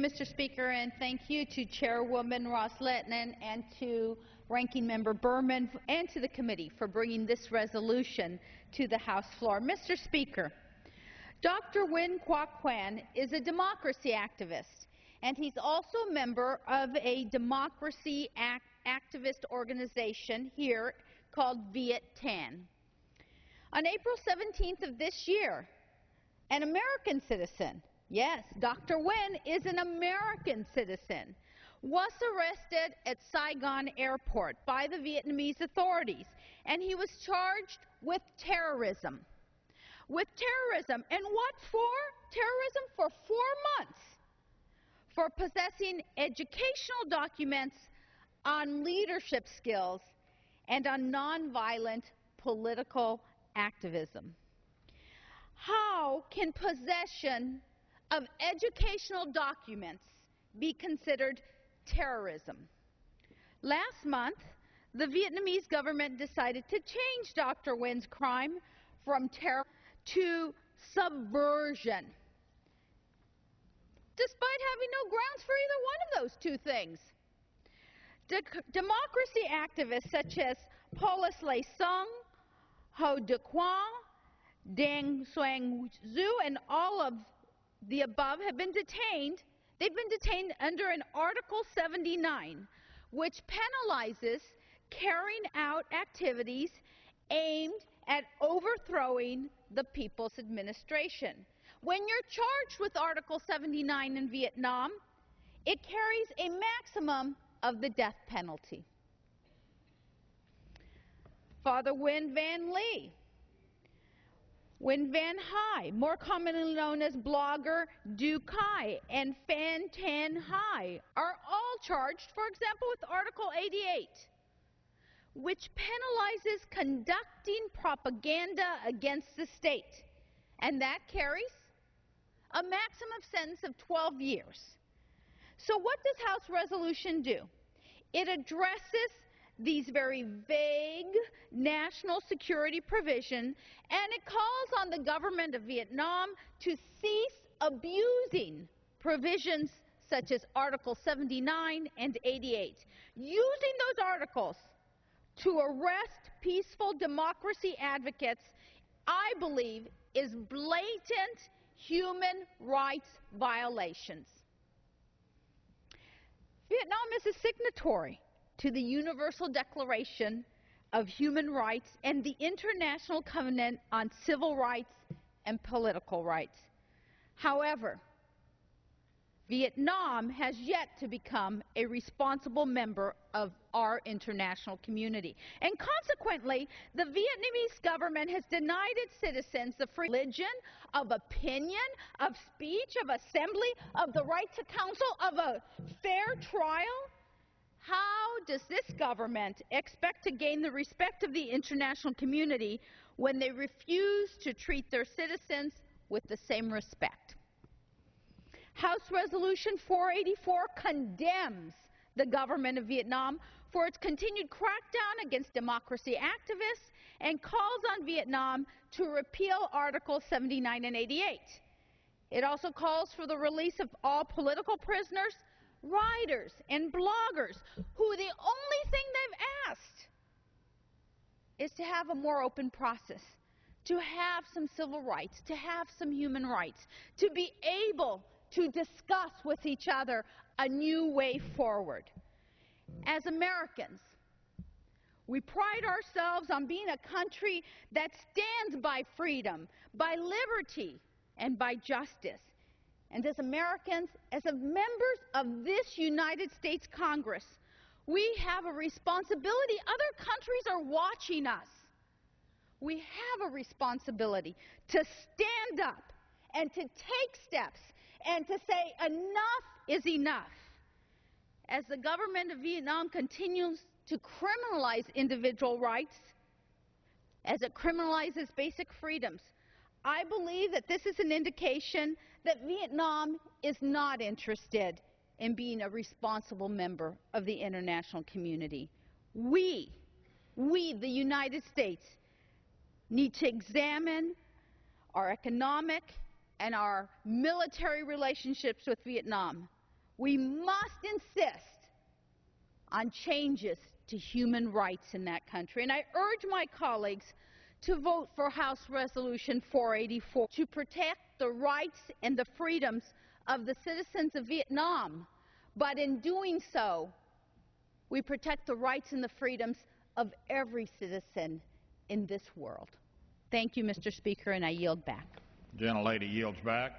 Mr. Speaker, and thank you to Chairwoman Ross-Lehtinen and to Ranking Member Berman and to the committee for bringing this resolution to the House floor. Mr. Speaker, Dr. Win Kwok Kwan is a democracy activist, and he's also a member of a democracy activist organization here called Viet Tan. On April 17th of this year, an American citizen, yes, Dr. Win is an American citizen, was arrested at Saigon Airport by the Vietnamese authorities, and he was charged with terrorism. With terrorism, and what for? Terrorism for 4 months, for possessing educational documents on leadership skills and on nonviolent political activism. How can possession of educational documents be considered terrorism? Last month, the Vietnamese government decided to change Dr. Win's crime from terror to subversion, despite having no grounds for either one of those two things. Democracy activists such as Paulus Lê Sung, Ho De Quang, Dang Xuang Zhu, and all of the above have been detained. They've been detained under an Article 79, which penalizes carrying out activities aimed at overthrowing the People's Administration. When you're charged with Article 79 in Vietnam, it carries a maximum of the death penalty. Father Nguyen Van Ly, Nguyen Van Hai, more commonly known as blogger Du Kai, and Phan Tan Hai are all charged, for example, with Article 88, which penalizes conducting propaganda against the state, and that carries a maximum sentence of 12 years. So what does House Resolution do? It addresses these very vague national security provisions, and it calls on the government of Vietnam to cease abusing provisions such as Article 79 and 88, using those articles to arrest peaceful democracy advocates, I believe, is blatant human rights violations. Vietnam is a signatory to the Universal Declaration of Human Rights and the International Covenant on Civil Rights and Political Rights. However, Vietnam has yet to become a responsible member of our international community. And consequently, the Vietnamese government has denied its citizens the free religion, of opinion, of speech, of assembly, of the right to counsel, of a fair trial. How does this government expect to gain the respect of the international community when they refuse to treat their citizens with the same respect? House Resolution 484 condemns the government of Vietnam for its continued crackdown against democracy activists and calls on Vietnam to repeal Articles 79 and 88. It also calls for the release of all political prisoners, writers, and bloggers who the only thing they've asked is to have a more open process, to have some civil rights, to have some human rights, to be able to discuss with each other a new way forward. As Americans, we pride ourselves on being a country that stands by freedom, by liberty, and by justice. And as Americans, as members of this United States Congress, we have a responsibility. Other countries are watching us. We have a responsibility to stand up and to take steps and to say enough is enough. As the government of Vietnam continues to criminalize individual rights, as it criminalizes basic freedoms, I believe that this is an indication that Vietnam is not interested in being a responsible member of the international community. We, the United States, need to examine our economic and our military relationships with Vietnam We must insist on changes to human rights in that country. And I urge my colleagues to vote for House Resolution 484 to protect the rights and the freedoms of the citizens of Vietnam. But in doing so, we protect the rights and the freedoms of every citizen in this world. Thank you, Mr. Speaker, and I yield back. The gentlelady yields back.